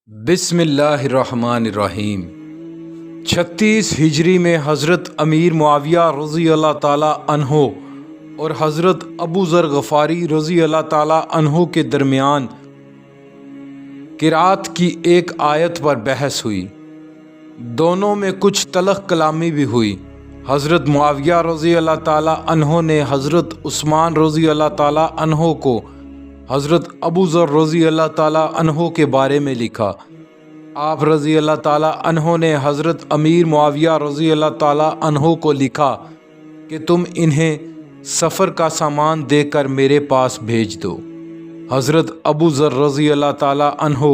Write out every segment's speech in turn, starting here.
बिस्म इल्लाहिर रहमानिर रहीम। 36 हिजरी में हज़रत अमीर मुआविया रज़ी अल्लाह ताला अन्हो और हज़रत अबू ज़र गफ़ारी रज़ी अल्लाह ताला अन्हो के दरमियान क़िरात की एक आयत पर बहस हुई। दोनों में कुछ तलख़ कलामी भी हुई। हज़रत मुआविया रज़ी अल्लाह ताला अन्हो ने हज़रत उस्मान रज़ी अल्लाह ताला अन्हो को हज़रत अबू ज़र रज़ी अल्लाह ताला अन्हो के बारे में लिखा। आप रज़ी अल्लाह ताला अन्हो ने हज़रत अमीर मुआविया रज़ी अल्लाह ताला अन्हो को लिखा कि तुम इन्हें सफ़र का सामान देकर मेरे पास भेज दो। हज़रत अबू ज़र रज़ी अल्लाह ताला अन्हो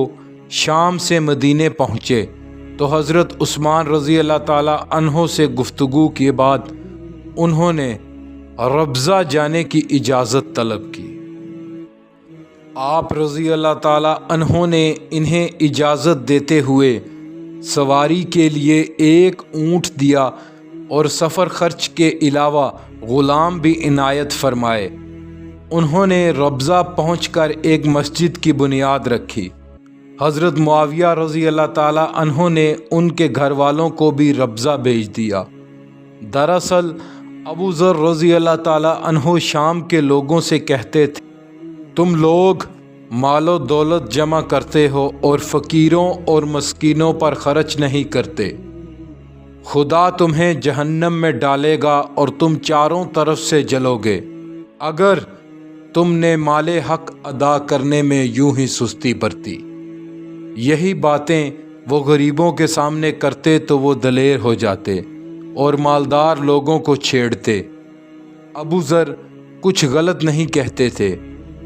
शाम से मदीने पहुँचे तो हज़रत उस्मान रज़ी अल्लाह ताला अन्हो से गुफ्तगू के बाद उन्होंने रब्ज़ा जाने की इजाज़त तलब की। आप रज़ी अल्लाह ताला अन्हो ने इन्हें इजाज़त देते हुए सवारी के लिए एक ऊँट दिया और सफ़र खर्च के अलावा ग़ुलाम भी इनायत फरमाए। उन्होंने रब्ज़ा पहुँचकर एक मस्जिद की बुनियाद रखी। हज़रत मुआविया रज़ी अल्लाह ताला अन्हो ने उनके घर वालों को भी रब्ज़ा भेज दिया। दरअसल अबू ज़र रज़ी अल्लाह ताला अन्हो शाम के लोगों से कहते थे, तुम लोग मालो दौलत जमा करते हो और फ़कीरों और मस्कीनों पर खर्च नहीं करते। खुदा तुम्हें जहन्नम में डालेगा और तुम चारों तरफ से जलोगे अगर तुमने माले हक अदा करने में यूं ही सुस्ती बरती। यही बातें वो गरीबों के सामने करते तो वो दलेर हो जाते और मालदार लोगों को छेड़ते। अबू ज़र कुछ गलत नहीं कहते थे,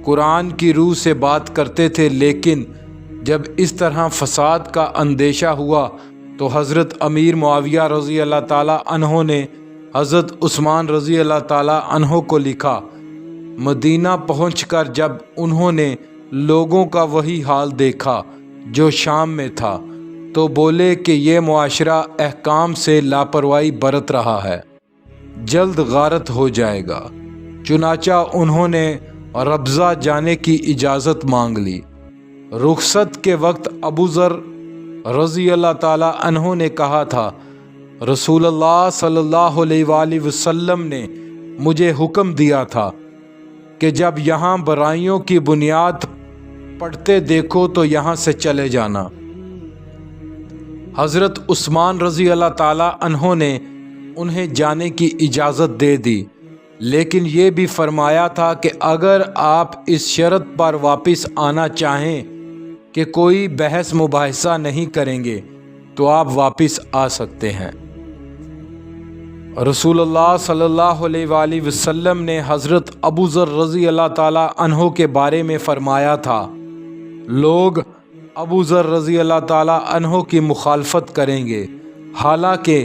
कुरान की रूह से बात करते थे, लेकिन जब इस तरह फसाद का अंदेशा हुआ तो हज़रत अमीर मुआविया रज़ी अल्लाह ताला अन्हो ने हज़रत उस्मान रज़ी अल्लाह ताला अन्हो को लिखा। मदीना पहुंचकर जब उन्होंने लोगों का वही हाल देखा जो शाम में था तो बोले कि ये मुआशरा अहकाम से लापरवाही बरत रहा है, जल्द गारत हो जाएगा। चुनाचा उन्होंने रब्ज़ा जाने की इजाज़त मांग ली। रुखसत के वक्त अबू ज़र रज़ी अल्लाह ताला अन्हो ने कहा था, रसूलुल्लाह सल्लल्लाहु अलैहि वसल्लम ने मुझे हुक्म दिया था कि जब यहाँ बुराइयों की बुनियाद पड़ते देखो तो यहाँ से चले जाना। हज़रत उस्मान रज़ी अल्लाह ताला अन्हो ने उन्हें जाने की इजाज़त दे दी, लेकिन ये भी फरमाया था कि अगर आप इस शर्त पर वापस आना चाहें कि कोई बहस मुबाहिसा नहीं करेंगे तो आप वापस आ सकते हैं। रसूलुल्लाह सल्लल्लाहु अलैहि वसल्लम ने हज़रत अबू ज़र रज़ी अल्लाह ताला अन्हो के बारे में फ़रमाया था, लोग अबू ज़र रज़ी अल्लाह ताला अन्हो की मुखालफत करेंगे हालांकि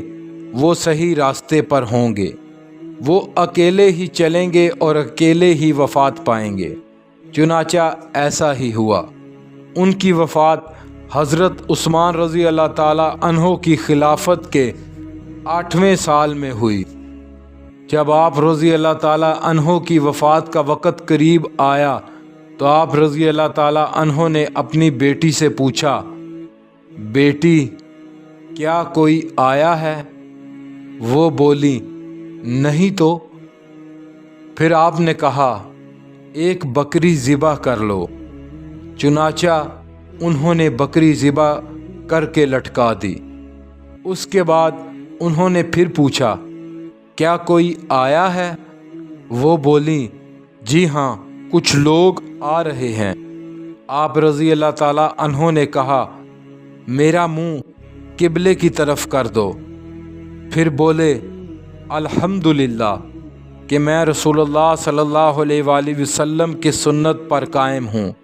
वो सही रास्ते पर होंगे। वो अकेले ही चलेंगे और अकेले ही वफ़ात पाएंगे। चुनाचा ऐसा ही हुआ। उनकी वफ़ात हज़रत उस्मान रज़ी अल्लाह ताला अन्हो की खिलाफत के 8वें साल में हुई। जब आप रज़ी अल्लाह ताला अन्हो की वफ़ात का वक़्त करीब आया तो आप रज़ी अल्लाह ताला अन्हो ने अपनी बेटी से पूछा, बेटी क्या कोई आया है? वो बोली, नहीं तो। फिर आपने कहा, एक बकरी ज़िबा कर लो। चुनाचा उन्होंने बकरी ज़िबा करके लटका दी। उसके बाद उन्होंने फिर पूछा, क्या कोई आया है? वो बोली, जी हाँ, कुछ लोग आ रहे हैं। आप रज़ी अल्लाह ताला अन्हो ने कहा, मेरा मुंह किबले की तरफ कर दो। फिर बोले, अल्हम्दुलिल्लाह कि मैं रसूलुल्लाह सल्लल्लाहु अलैहि वसल्लम की सुन्नत पर कायम हूँ।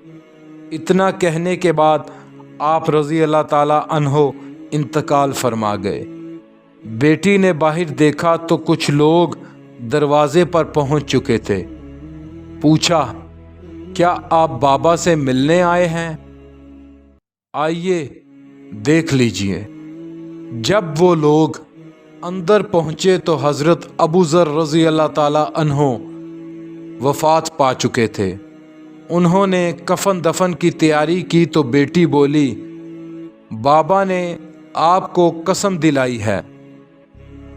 इतना कहने के बाद आप रज़ी अल्लाह ताला अन्हो इंतकाल फरमा गए। बेटी ने बाहर देखा तो कुछ लोग दरवाज़े पर पहुँच चुके थे। पूछा, क्या आप बाबा से मिलने आए हैं? आइए देख लीजिए। जब वो लोग अंदर पहुँचे तो हज़रत अबू ज़र रज़ी अल्लाह ताला अन्हो वफ़ात पा चुके थे। उन्होंने कफन दफन की तैयारी की तो बेटी बोली, बाबा ने आपको कसम दिलाई है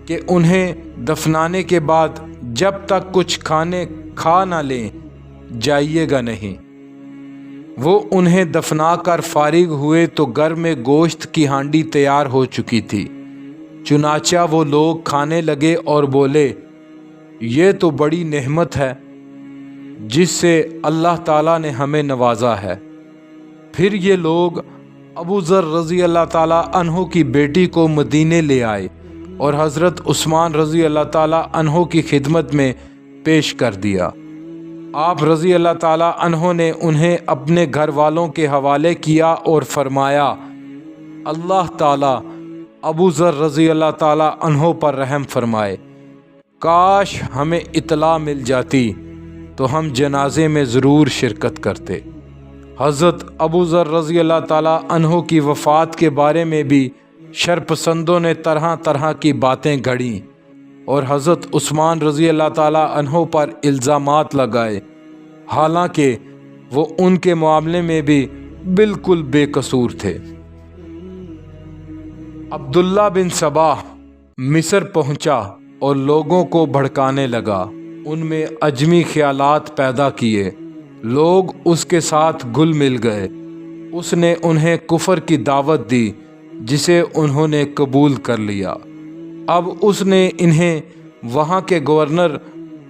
कि उन्हें दफनाने के बाद जब तक कुछ खा ना लें जाइएगा नहीं। वो उन्हें दफना कर फारिग हुए तो घर में गोश्त की हांडी तैयार हो चुकी थी। चुनाचा वो लोग खाने लगे और बोले, ये तो बड़ी नेमत है जिससे अल्लाह ताला ने हमें नवाजा है। फिर ये लोग अबू ज़र रज़ी अल्लाह ताला अन्हो की बेटी को मदीने ले आए और हज़रत उस्मान रज़ी अल्लाह ताला अन्हो की खिदमत में पेश कर दिया। आप रज़ी अल्लाह ताला अन्हो ने उन्हें अपने घर वालों के हवाले किया और फरमाया, अल्लाह ताला अबू ज़र रज़ी अल्लाह ताला अन्हो पर रहम फरमाए। काश हमें इतला मिल जाती तो हम जनाजे में ज़रूर शिरकत करते। हज़रत अबू ज़र रज़ी अल्लाह ताला अन्हो की वफ़ात के बारे में भी शरपसंदों ने तरह तरह की बातें गढ़ी और हज़रत उस्मान रज़ी अल्लाह ताला अन्हो पर इल्ज़ामात लगाए, हालांकि वो उनके मामले में भी बिल्कुल बेकसूर थे। अब्दुल्ला बिन सबाह मिस्र पहुंचा और लोगों को भड़काने लगा। उनमें अजमी ख्यालात पैदा किए। लोग उसके साथ घुल मिल गए। उसने उन्हें कुफर की दावत दी जिसे उन्होंने कबूल कर लिया। अब उसने इन्हें वहाँ के गवर्नर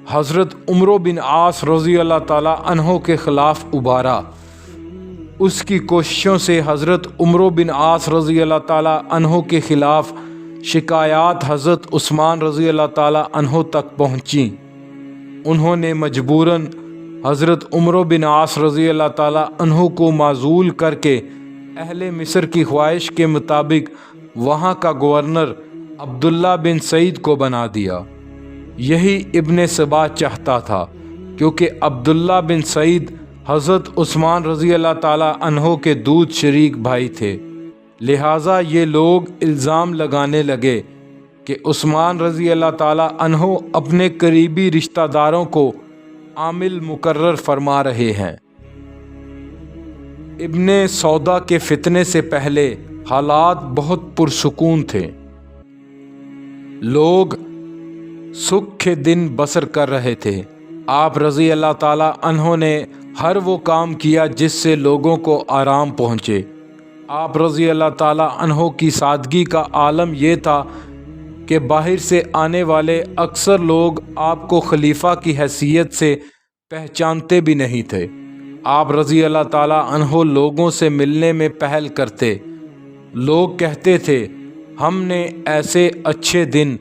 हज़रत उमर बिन आस रज़ी अल्लाह ताला अन्हो के ख़िलाफ़ उबारा। उसकी कोशिशों से हज़रत उमर बिन आस रज़ी अल्लाह ताला अन्हो के ख़िलाफ़ शिकायत हज़रत उस्मान रज़ी अल्लाह ताला अन्हो तक पहुँची। उन्होंने मजबूरन हज़रत उमर बिन आस रज़ी अल्लाह ताला अन्हो को माज़ूल करके अहले मिस्र की ख्वाहिश के मुताबिक वहाँ का गवर्नर अब्दुल्ला बिन सईद को बना दिया। यही इब्ने सबा चाहता था, क्योंकि अब्दुल्ला बिन सईद हज़रत उस्मान रज़ी अल्लाह ताला अन्हो के दूध शरीक भाई थे। लिहाजा ये लोग इल्ज़ाम लगाने लगे कि उस्मान रज़ी अल्लाह ताला अन्हो अपने करीबी रिश्तेदारों को आमिल मुकर्रर फरमा रहे हैं। इब्ने सौदा के फितने से पहले हालात बहुत पुरसुकून थे। लोग सुख के दिन बसर कर रहे थे। आप रज़ी अल्लाह ताला अन्हो ने हर वो काम किया जिससे लोगों को आराम पहुँचे। आप रज़ी अल्लाह ताला अन्हो की सादगी का आलम यह था कि बाहर से आने वाले अक्सर लोग आपको खलीफा की हैसियत से पहचानते भी नहीं थे। आप रज़ी अल्लाह ताला अन्हो लोगों से मिलने में पहल करते। लोग कहते थे, हमने ऐसे अच्छे दिन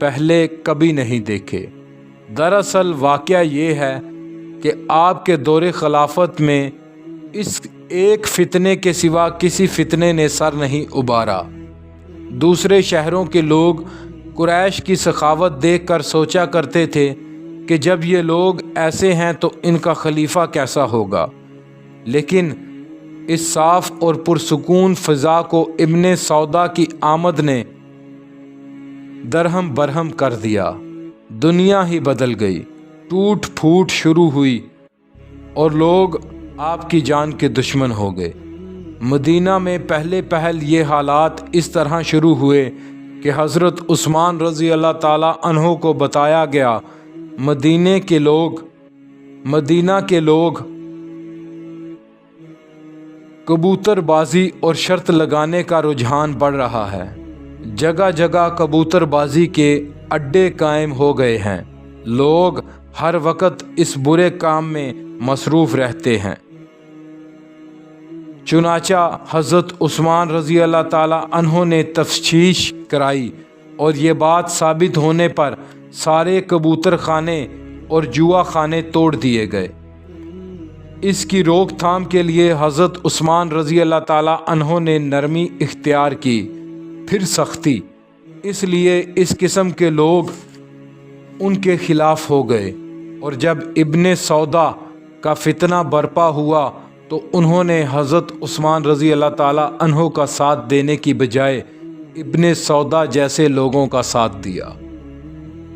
पहले कभी नहीं देखे। दरअसल वाक़या ये है कि आपके दौरे खिलाफत में इस एक फितने के सिवा किसी फितने ने सर नहीं उबारा। दूसरे शहरों के लोग कुरैश की सखावत देखकर सोचा करते थे कि जब ये लोग ऐसे हैं तो इनका खलीफा कैसा होगा, लेकिन इस साफ और पुरसुकून फ़िज़ा को इब्ने सौदा की आमद ने दरहम बरहम कर दिया। दुनिया ही बदल गई। टूट फूट शुरू हुई और लोग आपकी जान के दुश्मन हो गए। मदीना में पहले पहल ये हालात इस तरह शुरू हुए कि हज़रत उस्मान रज़ी अल्लाह ताला अन्हो को बताया गया, मदीना के लोग कबूतरबाजी और शर्त लगाने का रुझान बढ़ रहा है। जगह जगह कबूतरबाजी के अड्डे कायम हो गए हैं। लोग हर वक्त इस बुरे काम में मसरूफ़ रहते हैं। चुनाचा हज़रत उस्मान रज़ी अल्लाह ताला अन्हो ने तफ्तीश कराई और ये बात साबित होने पर सारे कबूतर खाने और जुआ खाने तोड़ दिए गए। इसकी रोकथाम के लिए हज़रत उस्मान रज़ी अल्लाह ताला अन्हो ने नरमी इख्तियार की, फिर सख्ती। इसलिए इस किस्म के लोग उनके ख़िलाफ़ हो गए और जब इब्ने सौदा का फितना बरपा हुआ तो उन्होंने हज़रत उस्मान रज़ी अल्लाह ताला अन्हो का साथ देने की बजाय इब्ने सौदा जैसे लोगों का साथ दिया।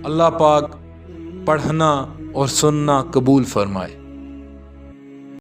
अल्लाह पाक पढ़ना और सुनना कबूल फरमाए।